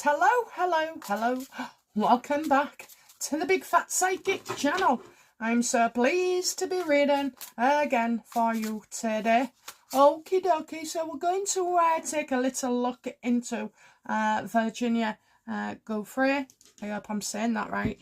Hello. Welcome back to the Big Fat Psychic channel. I'm so pleased to be reading again for you today. Okie dokie, so we're going to take a little look into Virginia Giuffres. I hope I'm saying that right.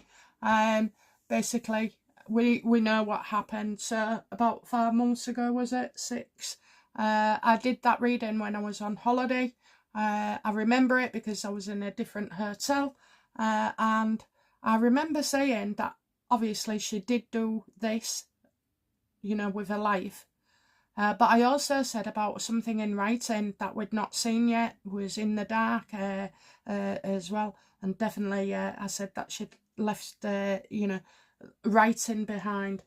Basically, we know what happened. So about 5 months ago, was it? 6? I did that reading when I was on holiday. I remember it because I was in a different hotel, and I remember saying that obviously she did do this, you know, with her life. But I also said about something in writing that we'd not seen yet, was in the dark as well. And definitely I said that she'd left, you know, writing behind.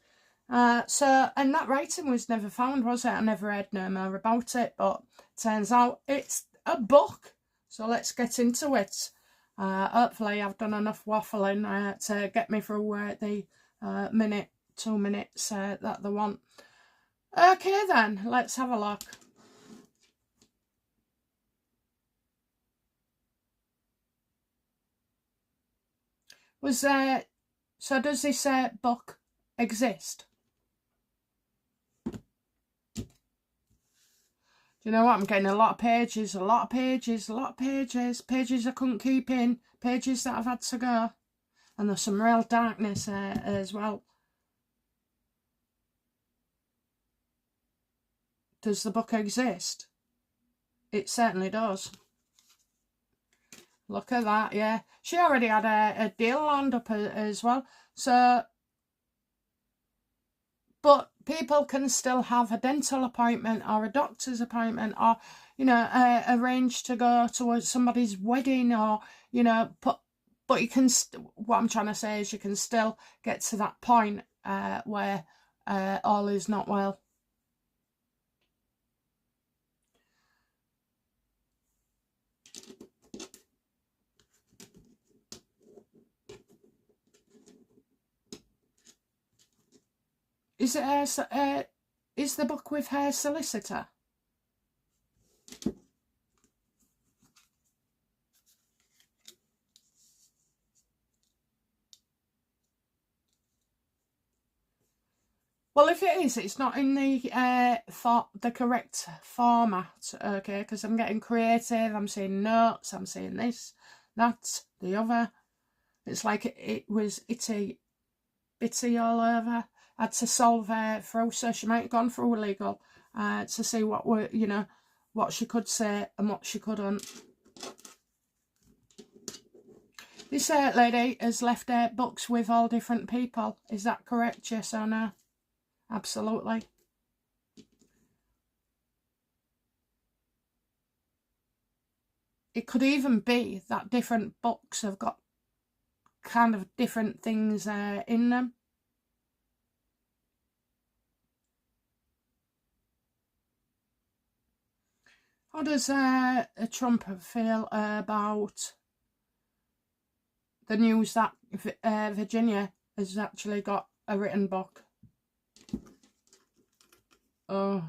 And that writing was never found, was it? I never heard no more about it, but turns out it's a book. So let's get into it. Hopefully I've done enough waffling to get me through the 2 minutes that they want. Okay then, let's have a look. So does this book exist? Do you know what? I'm getting a lot of pages I couldn't keep in, pages that I've had to go. And there's some real darkness as well. Does the book exist? It certainly does. Look at that, yeah. She already had a deal lined up as well. So, but people can still have a dental appointment or a doctor's appointment, or, you know, arrange to go to somebody's wedding, or, you know, but you can, what I'm trying to say is you can still get to that point where all is not well. Is the book with her solicitor? Well, if it is, it's not in the correct format, okay? Because I'm getting creative. I'm saying notes. I'm saying this, that, the other. It's like it was bitty all over. I had to solve through, so she might have gone through legal to see what were, you know, what she could say and what she couldn't. This lady has left books with all different people. Is that correct? Yes or no? Absolutely. It could even be that different books have got kind of different things in them. How does Trump feel about the news that Virginia has actually got a written book? Oh.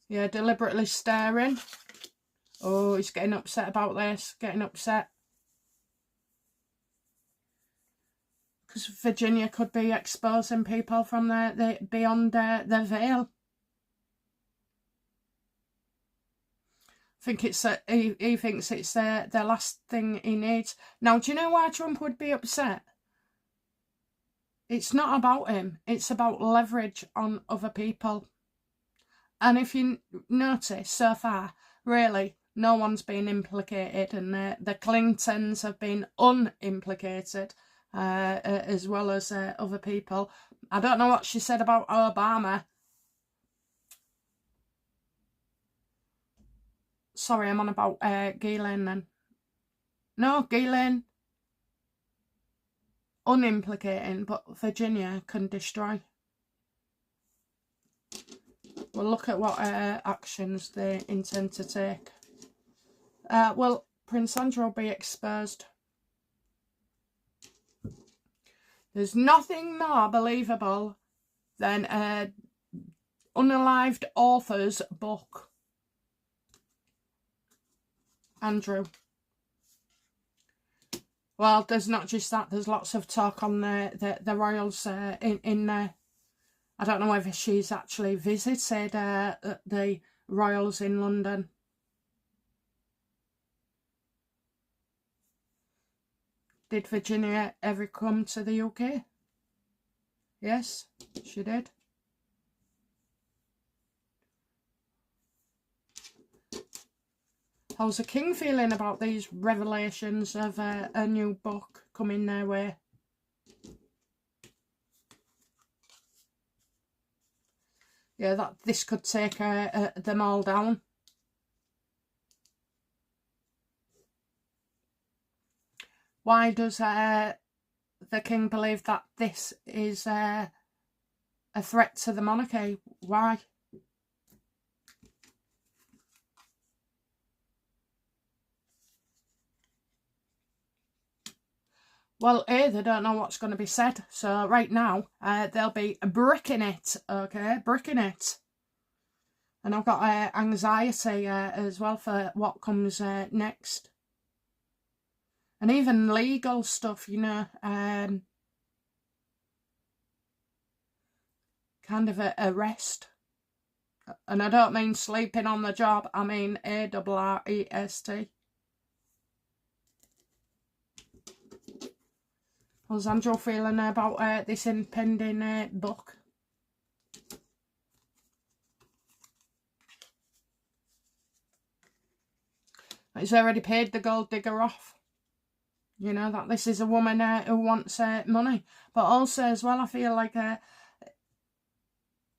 Yeah, deliberately staring. Oh, he's getting upset about this. Getting upset. Because Virginia could be exposing people from beyond their veil. I think it's he thinks it's the last thing he needs. Now, do you know why Trump would be upset? It's not about him. It's about leverage on other people. And if you notice, so far, really, no one's been implicated, and the Clintons have been unimplicated, as well as other people. I don't know what she said about Obama. Sorry, I'm on about Ghislaine then. No, Ghislaine, unimplicating, but Virginia can destroy. We'll look at what actions they intend to take. Well, Prince Andrew will be exposed. There's nothing more believable than an unalived author's book. Andrew. Well, there's not just that. There's lots of talk on the royals in there. I don't know whether she's actually visited the royals in London. Did Virginia ever come to the UK? Yes, she did. How's the king feeling about these revelations of a new book coming their way? Yeah, that this could take them all down. Why does the king believe that this is a threat to the monarchy? Why? Well, A, they don't know what's going to be said. So right now, they'll be bricking it, okay? Bricking it. And I've got anxiety as well for what comes next. And even legal stuff, you know. Kind of a arrest. And I don't mean sleeping on the job. I mean ARREST. How's Andrew feeling about this impending book? He's already paid the gold digger off. You know, that this is a woman who wants money. But also as well, I feel like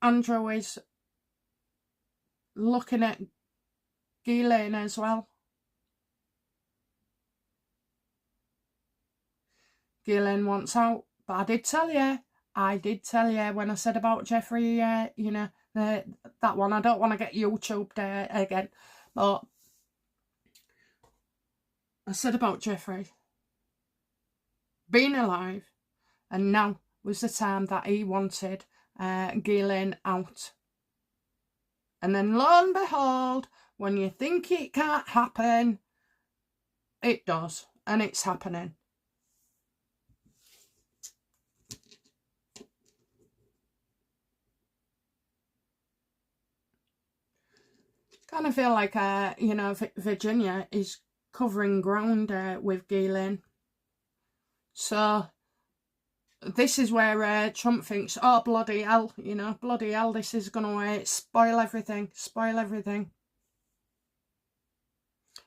Andrew is looking at Ghislaine as well. Ghislaine wants out. But I did tell you when I said about Giuffres, you know, that one. I don't want to get YouTubed again. But I said about Giuffres being alive, and now was the time that he wanted Ghislaine out. And then lo and behold, when you think it can't happen, it does, and it's happening. Kind of feel like, you know, Virginia is covering ground with Ghislaine. So this is where Trump thinks, oh, bloody hell, you know, bloody hell, this is going to spoil everything,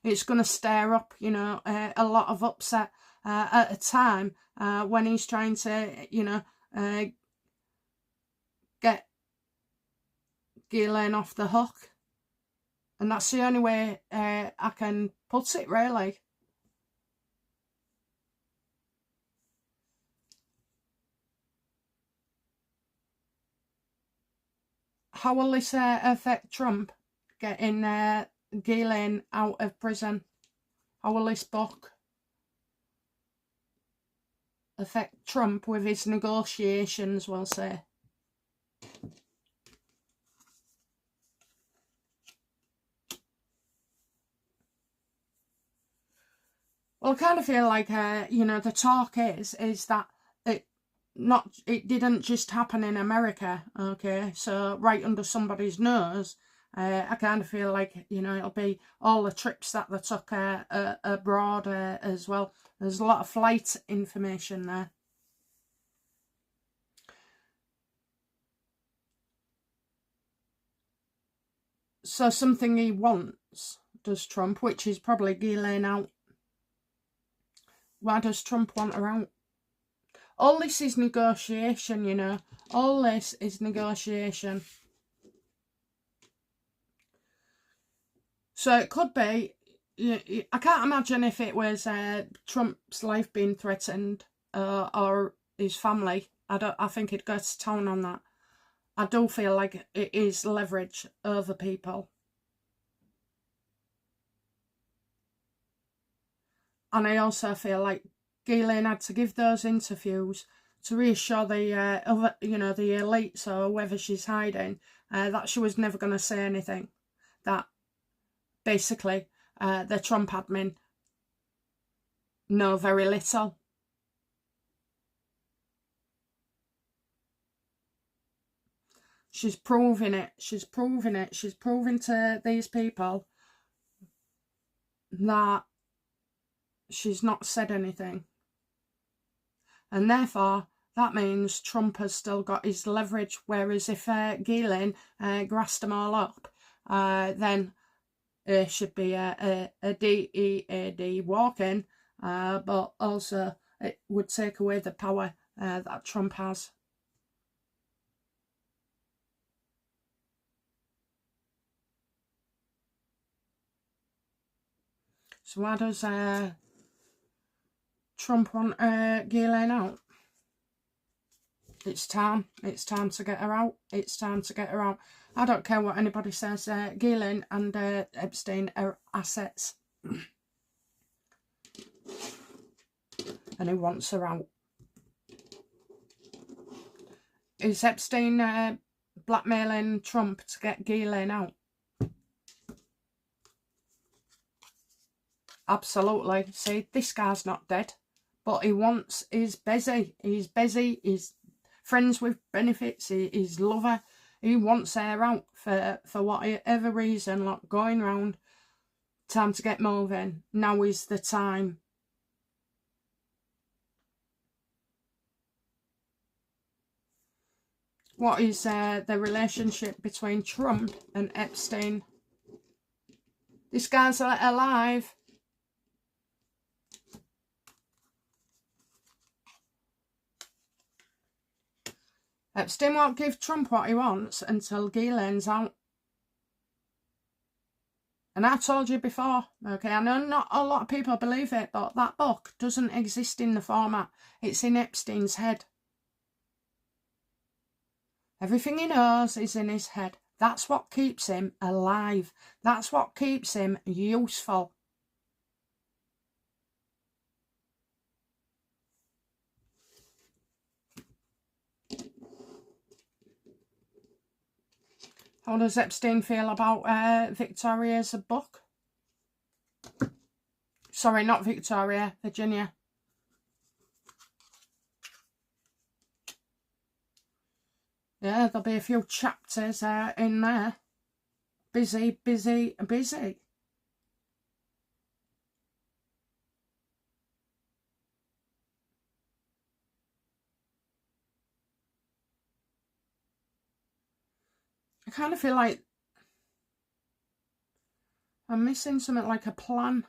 It's going to stir up, you know, a lot of upset at a time when he's trying to, you know, get Ghislaine off the hook. And that's the only way I can put it, really. How will this affect Trump getting Ghislaine out of prison? How will this book affect Trump with his negotiations, we'll say? Well, I kind of feel like, you know, the talk is that it didn't just happen in America, okay? So right under somebody's nose, I kind of feel like, you know, it'll be all the trips that they took abroad as well. There's a lot of flight information there. So something he wants, does Trump, which is probably Ghislaine out. Why does Trump want her out? All this is negotiation, you know. All this is negotiation. So it could be, I can't imagine if it was Trump's life being threatened or his family. I think it goes to town on that. I do feel like it is leverage over people. And I also feel like Ghislaine had to give those interviews to reassure the other, you know, the elites or whoever she's hiding, that she was never going to say anything. That basically the Trump admin know very little. She's proving it. She's proving it. She's proving to these people that she's not said anything. And therefore, that means Trump has still got his leverage. Whereas if Ghislaine grassed them all up, then it should be a DEAD walking, but also it would take away the power that Trump has. So why does Trump want Ghislaine out? It's time. It's time to get her out. It's time to get her out. I don't care what anybody says. Ghislaine and Epstein are assets. And he wants her out. Is Epstein blackmailing Trump to get Ghislaine out? Absolutely. See, this guy's not dead. But he's busy. He's busy. He's friends with benefits. He's lover. He wants her out for whatever reason, like going round. Time to get moving. Now is the time. What is the relationship between Trump and Epstein? This guy's alive. Epstein won't give Trump what he wants until Ghislaine's out. And I told you before, okay, I know not a lot of people believe it, but that book doesn't exist in the format. It's in Epstein's head. Everything he knows is in his head. That's what keeps him alive. That's what keeps him useful. How does Epstein feel about Victoria's book? Sorry, not Victoria, Virginia. Yeah, there'll be a few chapters in there. Busy, busy, busy. I kind of feel like I'm missing something like a plan.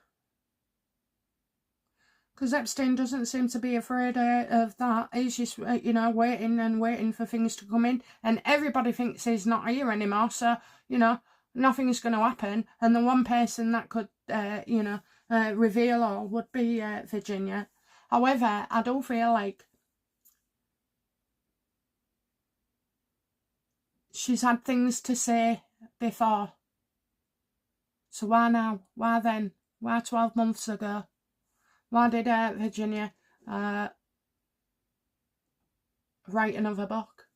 Because Epstein doesn't seem to be afraid of that. He's just, waiting and waiting for things to come in. And everybody thinks he's not here anymore. So, nothing's going to happen. And the one person that could, reveal all would be Virginia. However, I do feel like she's had things to say before. So why now? Why then? Why 12 months ago? Why did Virginia write another book?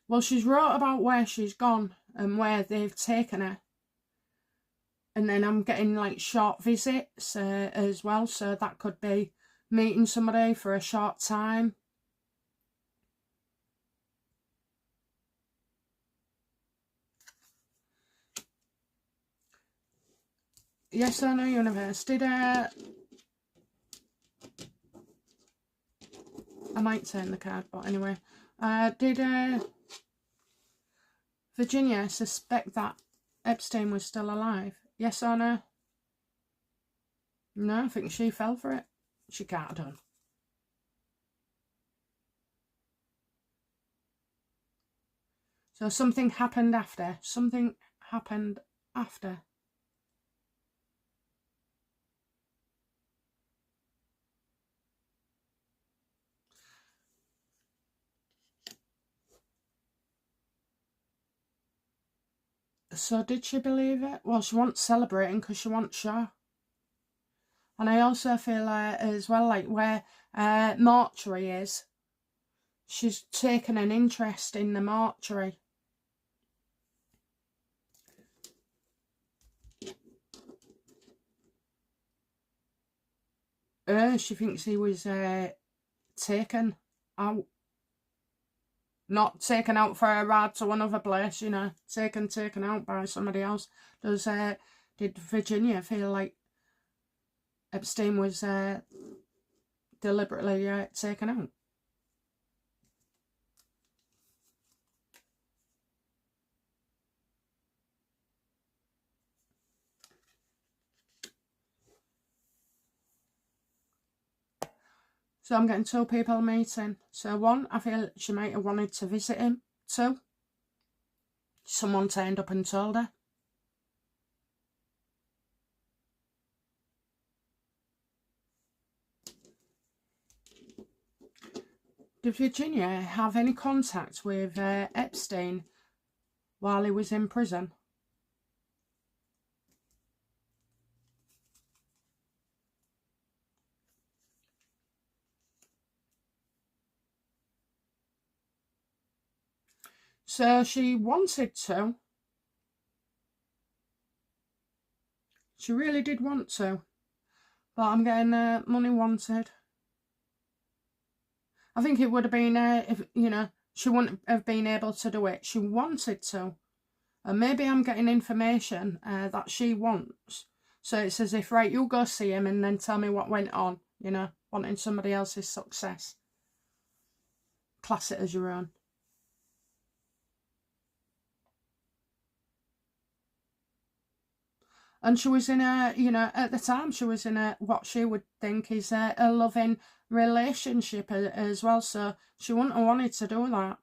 Well, she's wrote about where she's gone and where they've taken her. And then I'm getting like short visits as well. So that could be meeting somebody for a short time. Yes or no, universe? Did I might turn the card, but anyway. Did Virginia suspect that Epstein was still alive? Yes or no? No, I think she fell for it. She can't have done. So something happened after. Something happened after. So did she believe it? Well, she wants celebrating because she wants show. And I also feel as well like where mortuary is. She's taken an interest in the mortuary. She thinks he was taken out. Not taken out for a ride to another place, you know. Taken out by somebody else. Did Virginia feel like Epstein was deliberately taken out? So I'm getting 2 people meeting. So 1, I feel she might have wanted to visit him. 2, someone turned up and told her. Did Virginia have any contact with Epstein while he was in prison? So she wanted to. She really did want to. But I'm getting money wanted. I think it would have been, if you know, she wouldn't have been able to do it. She wanted to. And maybe I'm getting information that she wants. So it's as if, right, you go see him and then tell me what went on. You know, wanting somebody else's success. Class it as your own. And she was in a, you know, at the time she was in a, what she would think is a loving relationship as well. So she wouldn't have wanted to do that.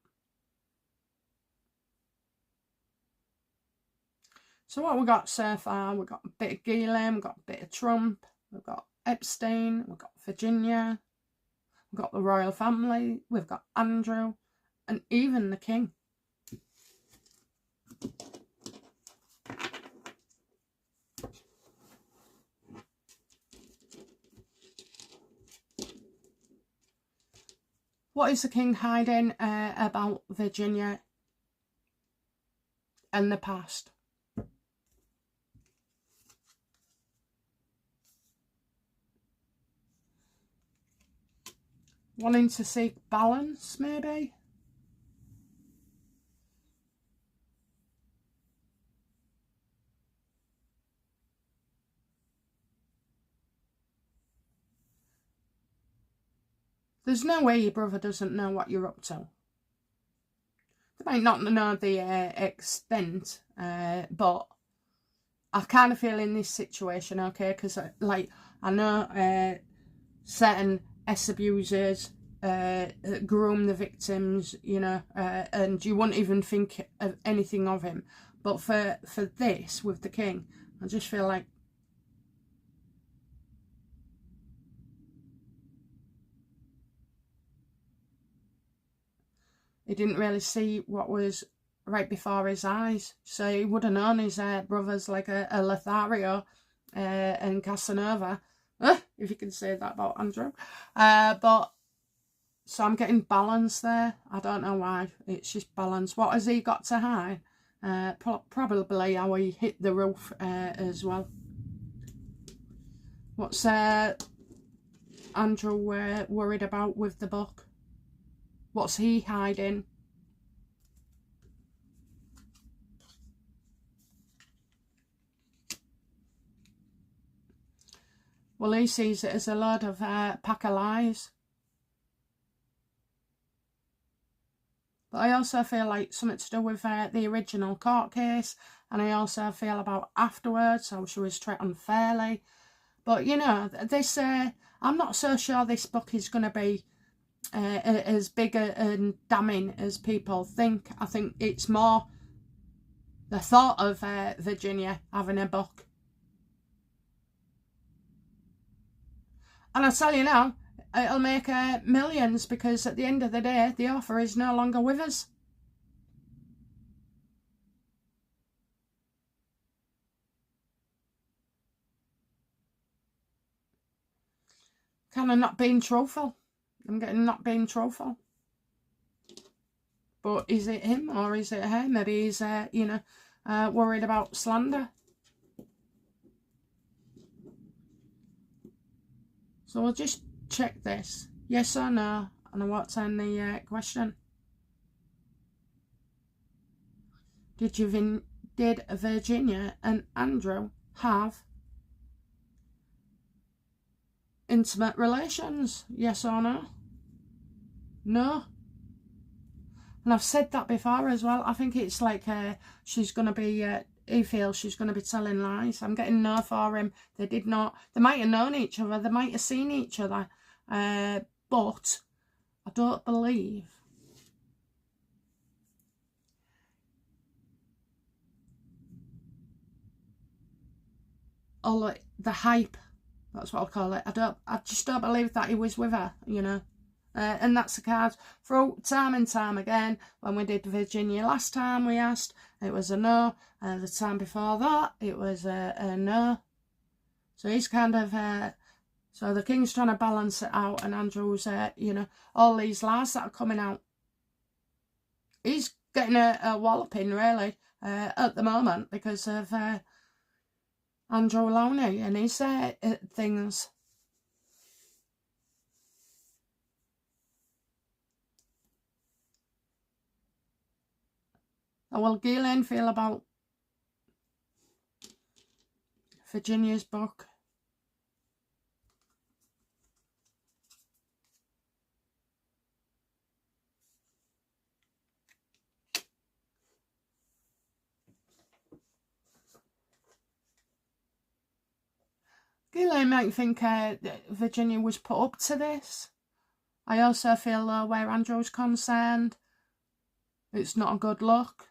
So what we got so far, we've got a bit of Gilliam, we've got a bit of Trump, we've got Epstein, we've got Virginia, we've got the royal family, we've got Andrew, and even the king. What is the king hiding about Virginia and the past? Wanting to seek balance, maybe? There's no way your brother doesn't know what you're up to. They might not know the extent, but I kind of feel in this situation, okay, because like I know certain S-abusers groom the victims, you know, and you wouldn't even think of anything of him. But for this, with the king, I just feel like he didn't really see what was right before his eyes. So he would have known his brothers like a Lothario and Casanova. If you can say that about Andrew. But so I'm getting balance there. I don't know why. It's just balance. What has he got to hide? Probably how he hit the roof as well. What's Andrew worried about with the book? What's he hiding? Well, he sees it as a load of pack of lies. But I also feel like something to do with the original court case. And I also feel about afterwards, how she was treated unfairly. But, you know, this, I'm not so sure this book is going to be as big and damning as people think. I think it's more the thought of Virginia having a book. And I tell you now, it'll make millions, because at the end of the day, the author is no longer with us. kind of not being truthful. I'm getting not being truthful. But is it him or is it her? Maybe he's, you know, worried about slander. So we'll just check this. Yes or no? And I won't turn the question. Did Virginia and Andrew have intimate relations? Yes or no? No. And I've said that before as well. I think it's like she's going to be, he feels she's going to be telling lies. I'm getting no for him. They did not. They might have known each other. They might have seen each other. But I don't believe all the hype. That's what I'll call it. I just don't believe that he was with her, you know. And that's the card through time and time again. When we did Virginia last time, we asked, it was a no. The time before that, it was a no. So he's kind of, so the King's trying to balance it out, and Andrew's, you know, all these lies that are coming out. He's getting a walloping, really, at the moment, because of Andrew Lowney and his things. How will Ghislaine feel about Virginia's book? Ghislaine might think Virginia was put up to this. I also feel where Andrew's concerned, it's not a good look.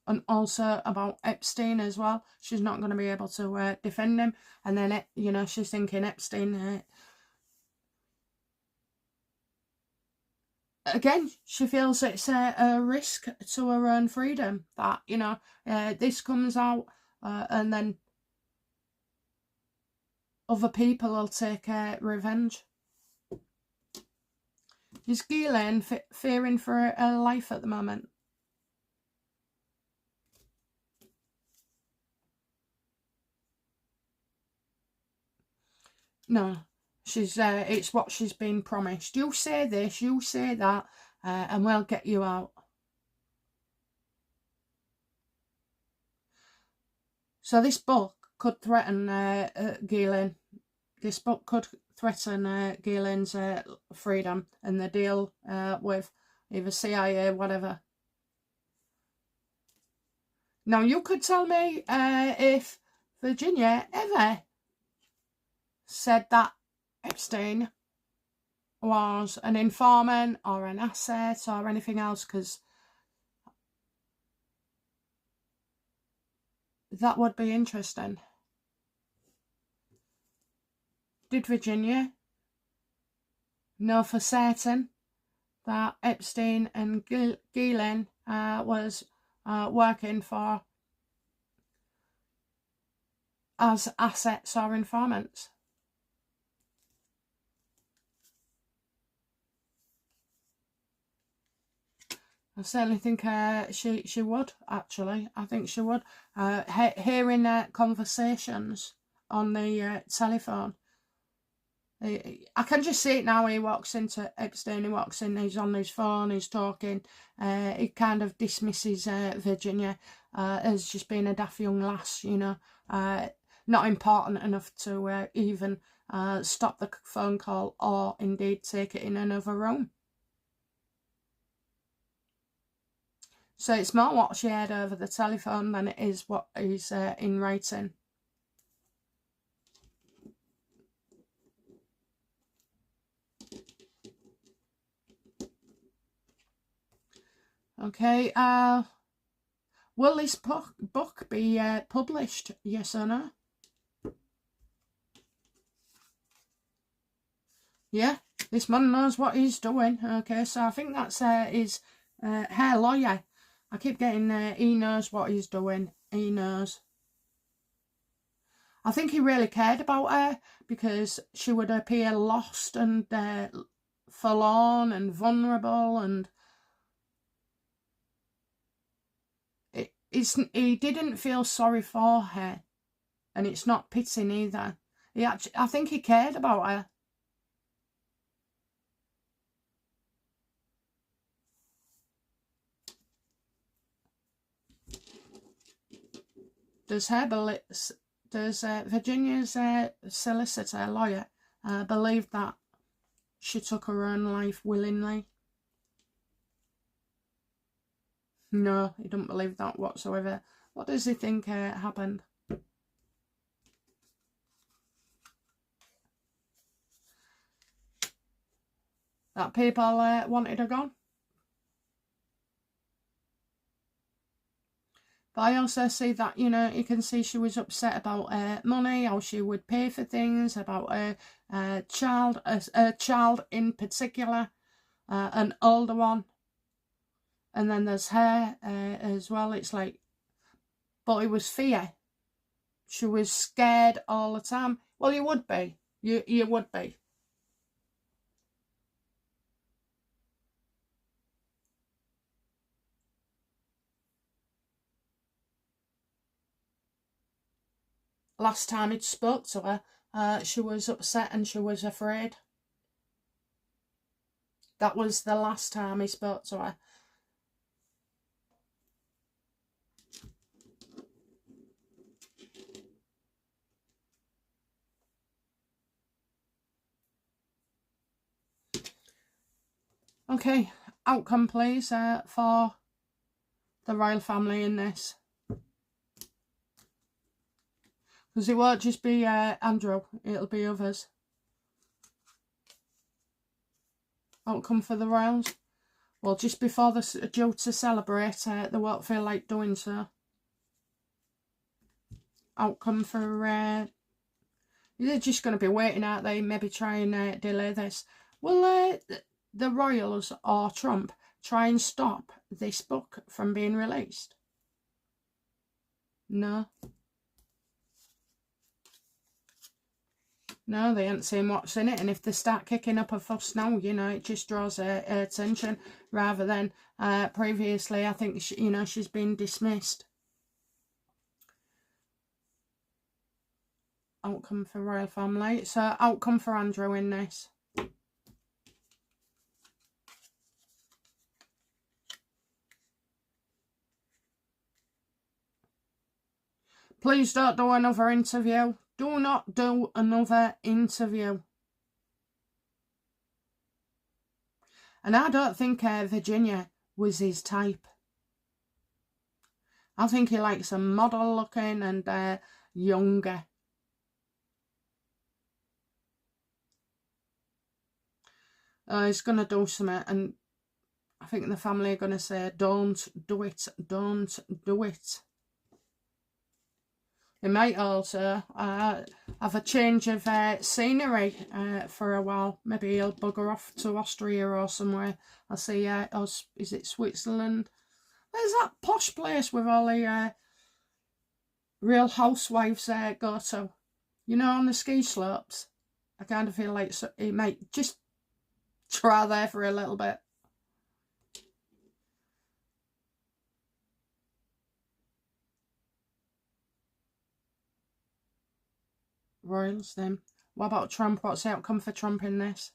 And also about Epstein as well. She's not going to be able to defend him. And then, you know, she's thinking Epstein. Again, she feels it's a risk to her own freedom. That, you know, this comes out and then other people will take revenge. Is Ghislaine fearing for her life at the moment? No, she's it's what she's been promised. You say this, you say that, and we'll get you out. So this book could threaten Ghislaine. This book could threaten Ghislaine's freedom and the deal with either CIA, whatever. Now, you could tell me if Virginia ever said that Epstein was an informant or an asset or anything else, because that would be interesting. Did Virginia know for certain that Epstein and Ghislaine was working for as assets or informants? I certainly think she would, actually. I think she would. Hearing conversations on the telephone. I can just see it now. He walks into Epstein, he walks in, he's on his phone, he's talking. He kind of dismisses Virginia as just being a daft young lass, you know. Not important enough to even stop the phone call or indeed take it in another room. So it's more what she heard over the telephone than it is what is in writing. Okay, will this book be published? Yes or no? Yeah, this man knows what he's doing. Okay, so I think that's his hair lawyer. I keep getting he knows what he's doing. He knows. I think he really cared about her because she would appear lost and forlorn and vulnerable, and he didn't feel sorry for her, and it's not pity either. I think he cared about her. Does Virginia's solicitor, lawyer, believe that she took her own life willingly? No, he don't believe that whatsoever. What does he think happened? That people wanted her gone? But I also see that, you know, you can see she was upset about money, how she would pay for things, about a child in particular, an older one. And then there's her as well. It's like, but it was fear. She was scared all the time. Well, you would be. You would be. Last time he'd spoke to her, she was upset and she was afraid. That was the last time he spoke to her. Okay, outcome please for the royal family in this. Because it won't just be Andrew, it'll be others. Outcome for the royals. Well, just before they're due to celebrate, they won't feel like doing so. Outcome for... they're just going to be waiting, aren't they? Maybe try and delay this. Will the royals or Trump try and stop this book from being released? No. No, they ain't seen what's in it, and if they start kicking up a fuss now, you know, it just draws attention, rather than previously, I think, you know, she's been dismissed. Outcome for royal family. So, outcome for Andrew in this. Please don't do another interview. Do not do another interview. And I don't think Virginia was his type. I think he likes a model looking and younger. He's going to do something, and I think the family are going to say, don't do it, don't do it. He might also have a change of scenery for a while. Maybe he'll bugger off to Austria or somewhere. I see, is it Switzerland? There's that posh place with all the real housewives go to. You know, on the ski slopes. I kind of feel like he might just try there for a little bit. Royals then. What about Trump? What's the outcome for Trump in this?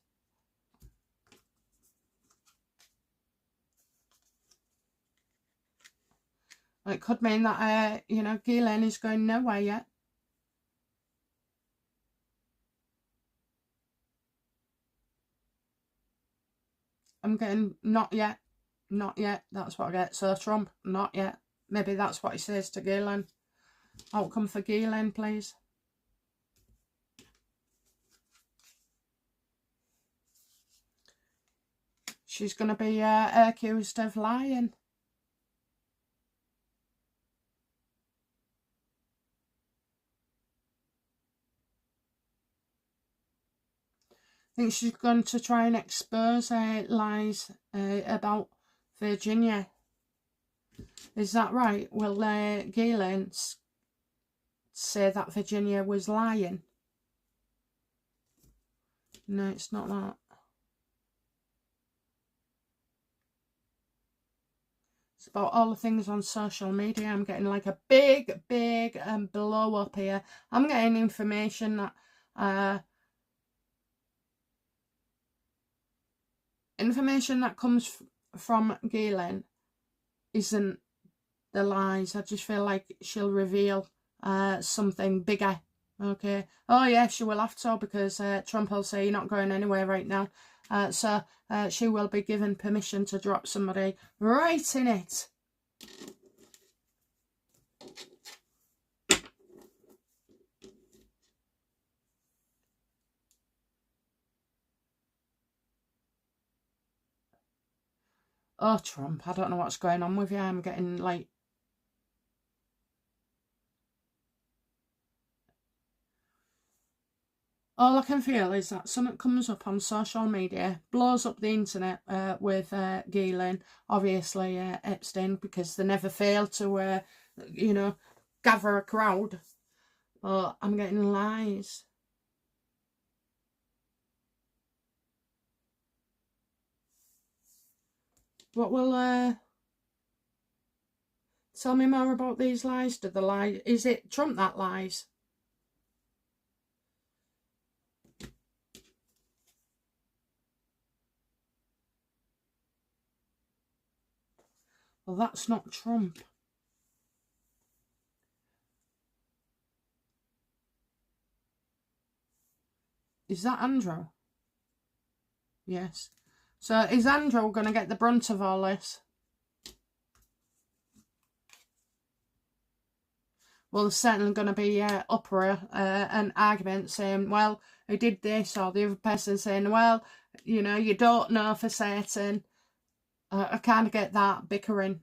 It could mean that, you know, Ghislaine is going nowhere yet. I'm getting not yet. Not yet. That's what I get. So Trump, not yet. Maybe that's what he says to Ghislaine. Outcome for Ghislaine, please. She's going to be accused of lying. I think she's going to try and expose lies about Virginia. Is that right? Will Ghislaine say that Virginia was lying. No, it's not that. It's about all the things on social media. I'm getting like a big blow up here. I'm getting information that comes from Galen isn't the lies. I just feel like she'll reveal something bigger. Okay. Oh yeah, she will have to, because Trump will say you're not going anywhere right now. So she will be given permission to drop somebody right in it. Oh, Trump, I don't know what's going on with you. I'm getting like... all I can feel is that something comes up on social media, blows up the internet with Ghislaine, obviously Epstein, because they never fail to, you know, gather a crowd. But I'm getting lies. What will... tell me more about these lies. Do the lie... is it Trump that lies? Well, that's not Trump. Is that Andrew? Yes. So is Andrew going to get the brunt of all this? Well, there's certainly going to be uproar and argument saying, well, who did this? Or the other person saying, well, you know, you don't know for certain. I kind of get that bickering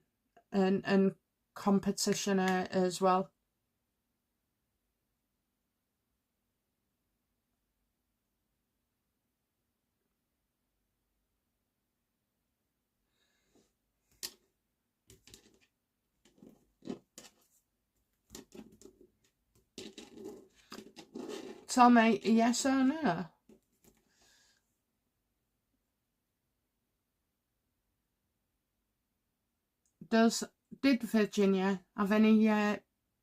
and competition as well. Tell me yes or no. Did Virginia have any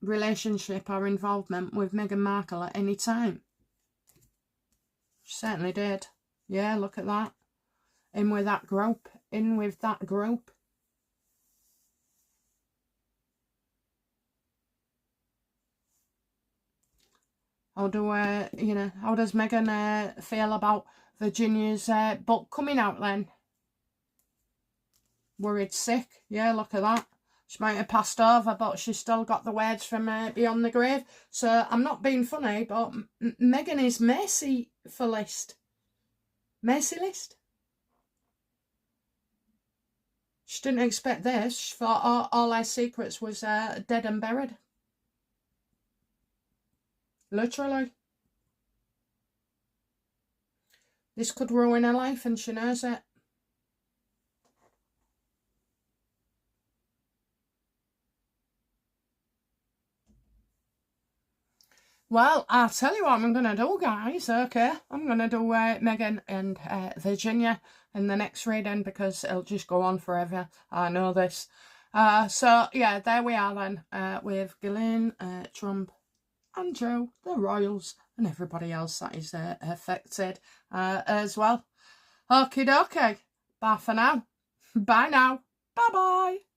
relationship or involvement with Meghan Markle at any time? She certainly did. Yeah, look at that. In with that group. In with that group. How do you know? How does Meghan feel about Virginia's book coming out then? Worried sick. Yeah, look at that. She might have passed over, but she's still got the words from beyond the grave. So I'm not being funny, but Meghan is merciless. Merciless. She didn't expect this. She thought all her secrets was dead and buried. Literally. This could ruin her life and she knows it. Well, I'll tell you what I'm going to do, guys, okay? I'm going to do Meghan and Virginia in the next reading because it'll just go on forever. I know this. So, yeah, there we are then with Ghislaine, Trump, Andrew, the royals, and everybody else that is affected as well. Okie dokie. Bye for now. Bye now. Bye-bye.